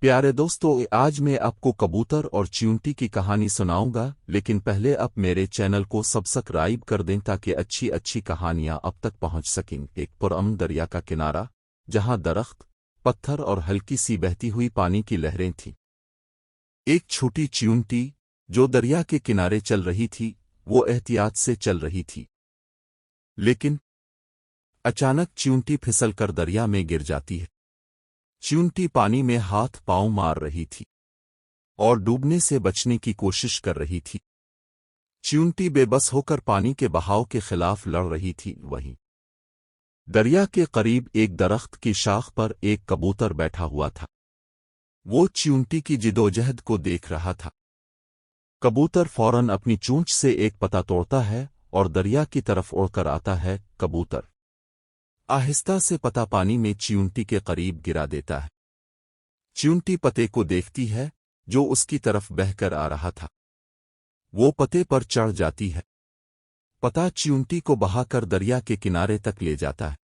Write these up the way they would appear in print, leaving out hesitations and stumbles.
پیارے دوستو، آج میں آپ کو کبوتر اور چیونٹی کی کہانی سناؤں گا، لیکن پہلے آپ میرے چینل کو سبسکرائب کر دیں تاکہ اچھی اچھی کہانیاں اب تک پہنچ سکیں۔ ایک پرامن دریا کا کنارہ، جہاں درخت، پتھر اور ہلکی سی بہتی ہوئی پانی کی لہریں تھیں۔ ایک چھوٹی چیونٹی جو دریا کے کنارے چل رہی تھی، وہ احتیاط سے چل رہی تھی، لیکن اچانک چیونٹی پھسل کر دریا میں گر جاتی ہے۔ چیونٹی پانی میں ہاتھ پاؤں مار رہی تھی اور ڈوبنے سے بچنے کی کوشش کر رہی تھی۔ چیونٹی بے بس ہو کر پانی کے بہاؤ کے خلاف لڑ رہی تھی۔ وہیں دریا کے قریب ایک درخت کی شاخ پر ایک کبوتر بیٹھا ہوا تھا۔ وہ چیونٹی کی جدوجہد کو دیکھ رہا تھا۔ کبوتر فوراً اپنی چونچ سے ایک پتا توڑتا ہے اور دریا کی طرف اڑ کر آتا ہے۔ کبوتر آہستہ سے پتا پانی میں چیونٹی کے قریب گرا دیتا ہے۔ چیونٹی پتے کو دیکھتی ہے جو اس کی طرف بہہ کر آ رہا تھا۔ وہ پتے پر چڑھ جاتی ہے۔ پتا چیونٹی کو بہا کر دریا کے کنارے تک لے جاتا ہے۔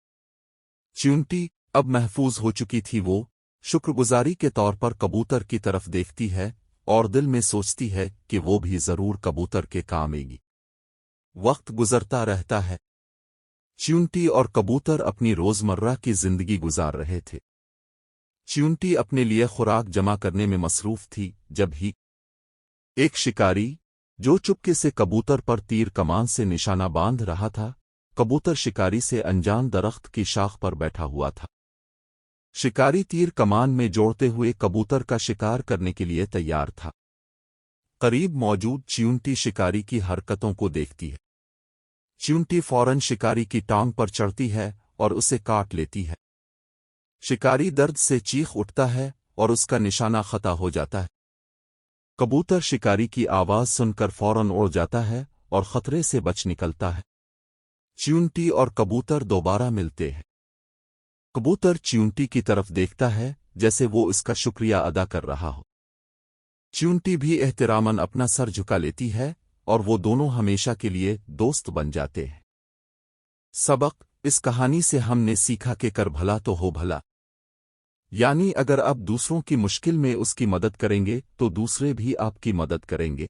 چیونٹی اب محفوظ ہو چکی تھی۔ وہ شکر گزاری کے طور پر کبوتر کی طرف دیکھتی ہے اور دل میں سوچتی ہے کہ وہ بھی ضرور کبوتر کے کام آئے گی۔ وقت گزرتا رہتا ہے۔ چیونٹی اور کبوتر اپنی روزمرہ کی زندگی گزار رہے تھے۔ چیونٹی اپنے لیے خوراک جمع کرنے میں مصروف تھی، جب ہی ایک شکاری جو چپکے سے کبوتر پر تیر کمان سے نشانہ باندھ رہا تھا۔ کبوتر شکاری سے انجان درخت کی شاخ پر بیٹھا ہوا تھا۔ شکاری تیر کمان میں جوڑتے ہوئے کبوتر کا شکار کرنے کے لیے تیار تھا۔ قریب موجود چیونٹی شکاری کی حرکتوں کو دیکھتی ہے۔ چیونٹی فوراً شکاری کی ٹانگ پر چڑھتی ہے اور اسے کاٹ لیتی ہے۔ شکاری درد سے چیخ اٹھتا ہے اور اس کا نشانہ خطا ہو جاتا ہے۔ کبوتر شکاری کی آواز سن کر فوراً اڑ جاتا ہے اور خطرے سے بچ نکلتا ہے۔ چیونٹی اور کبوتر دوبارہ ملتے ہیں۔ کبوتر چیونٹی کی طرف دیکھتا ہے جیسے وہ اس کا شکریہ ادا کر رہا ہو۔ چیونٹی بھی احتراماً اپنا سر جھکا لیتی ہے اور وہ دونوں ہمیشہ کے لیے دوست بن جاتے ہیں۔ سبق: اس کہانی سے ہم نے سیکھا کہ کر بھلا تو ہو بھلا، یعنی اگر آپ دوسروں کی مشکل میں اس کی مدد کریں گے تو دوسرے بھی آپ کی مدد کریں گے۔